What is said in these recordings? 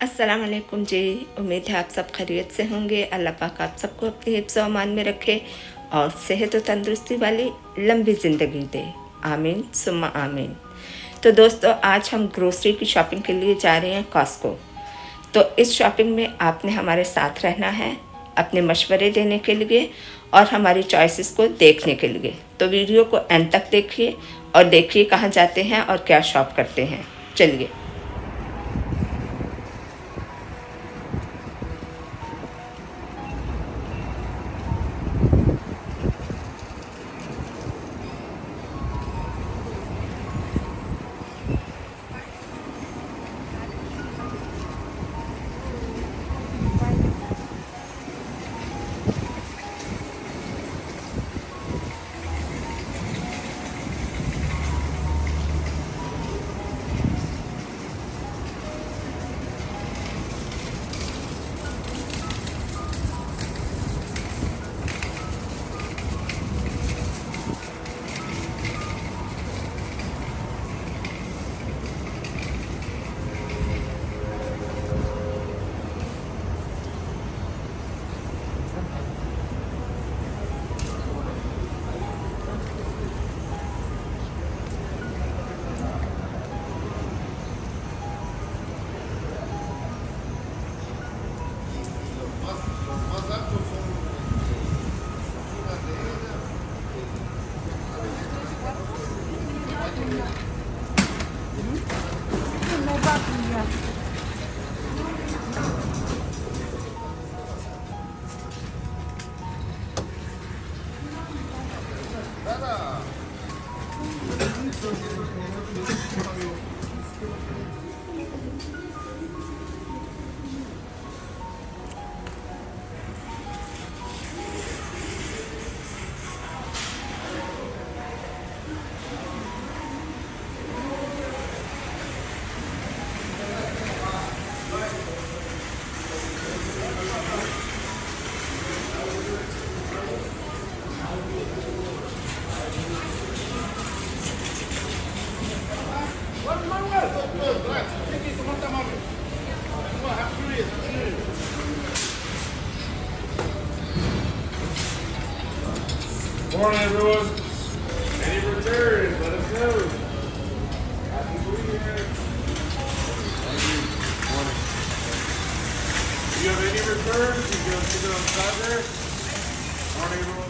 अस्सलाम वालेकुम जी। उम्मीद है आप सब खैरियत से होंगे। अल्लाह पाक आप सबको अपने हिफ्ज़ व अमान में रखे और सेहत व तंदुरुस्ती वाली लंबी ज़िंदगी दे। आमीन सुम्मा आमीन। तो दोस्तों, आज हम ग्रोसरी की शॉपिंग के लिए जा रहे हैं कॉस्को। तो इस शॉपिंग में आपने हमारे साथ रहना है, अपने मशवरे देने के लिए और हमारी चॉइसेस को देखने के लिए। तो वीडियो को एंड तक देखिए और देखिए कहाँ जाते हैं और क्या शॉप करते हैं। चलिए। Morning, everyone. Any returns? Let us know. Happy New Year. Morning. Do you have any returns? You can put it on the side there. Morning, everyone.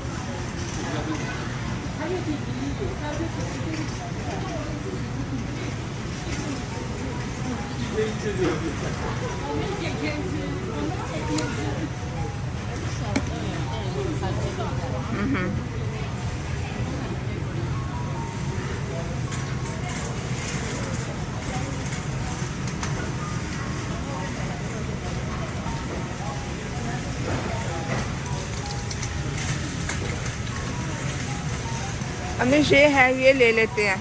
हमें ये है, ये ले लेते हैं,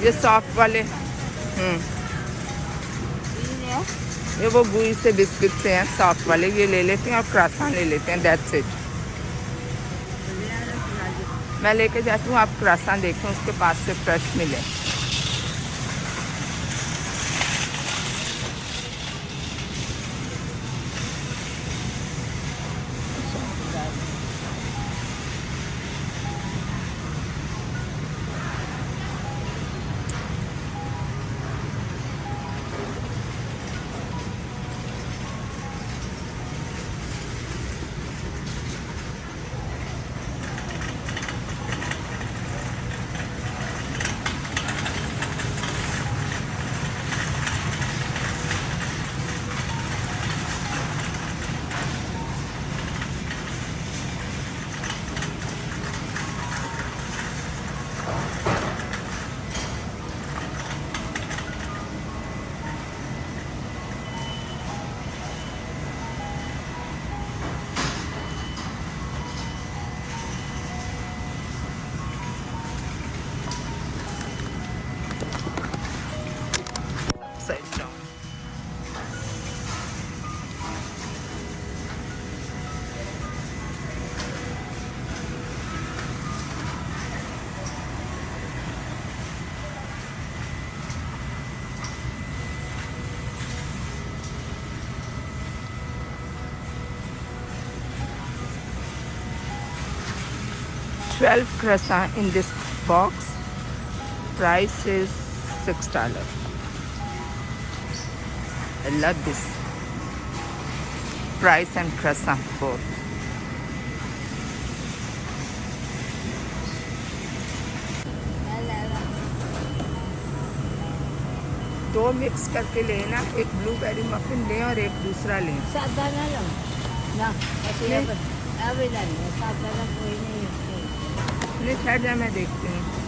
ये सॉफ्ट वाले। ये वो बुई से बिस्किट से हैं, सॉफ्ट वाले, ये ले लेते हैं और क्रासान ले लेते हैं। That's it. मैं लेके जाती हूँ, आप क्रासान देखें, उसके पास से फ्रेश मिले। 12 croissant in this box. Price is $6. I love this price and croissant both. दो मिक्स करके लेना, एक ब्लूबेरी मफिन लें और एक दूसरा लें। सादा ना लो ना, ऐसे नहीं। अवेलेबल है, सादा का कोई नहीं है। नहीं ठहर जा, मैं देखती हूँ।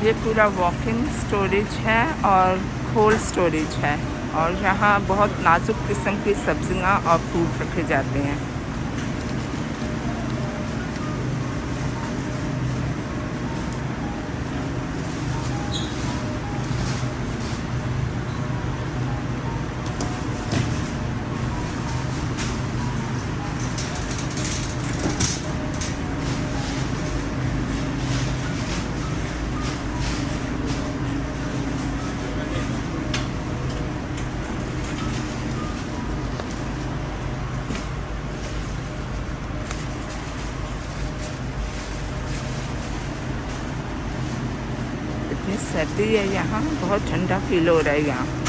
ये पूरा वॉक इन स्टोरेज है और कोल्ड स्टोरेज है, और यहाँ बहुत नाजुक किस्म की सब्जियाँ और फ्रूट रखे जाते हैं। इतनी सर्दी है यहाँ, बहुत ठंडा फील हो रहा है यहाँ।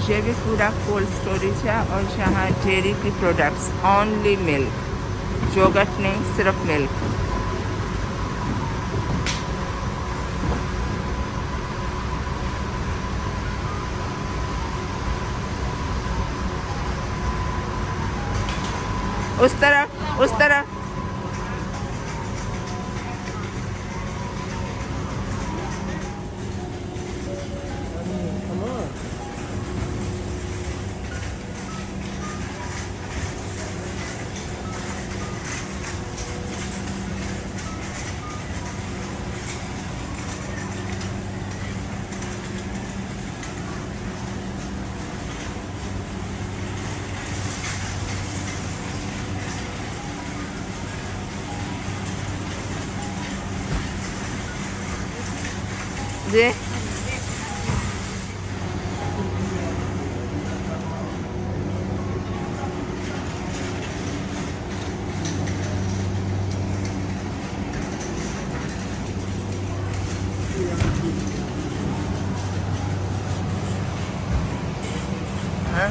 ये भी पूरा कोल्ड स्टोरेज है और यहाँ डेयरी की प्रोडक्ट्स ओनली मिल्क, योगर्ट नहीं, सिर्फ मिल्क। उस तरफ, उस तरफ। जी हाँ?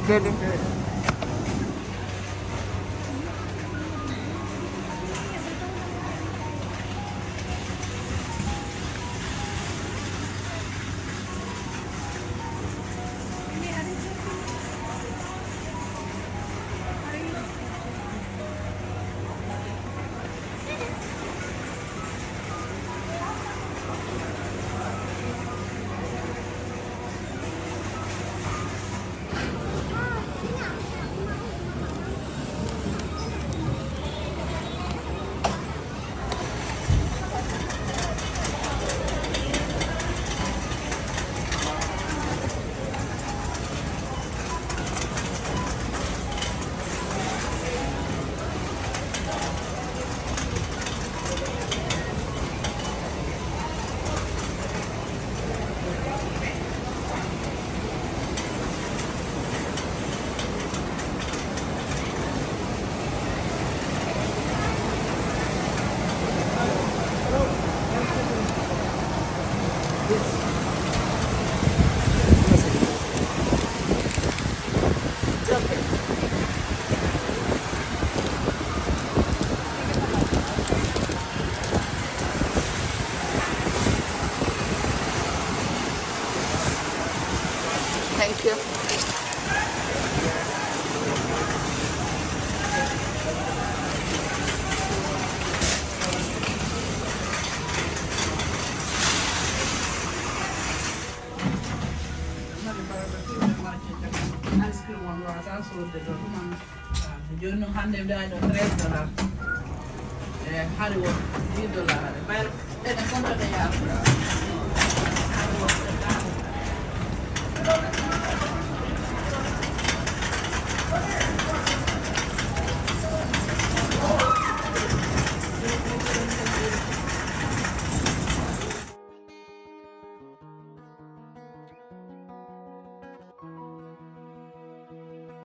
दे दे। Thank you. Giorno hande mi dai $3. Hari was $3. Pero e ne conto che altro.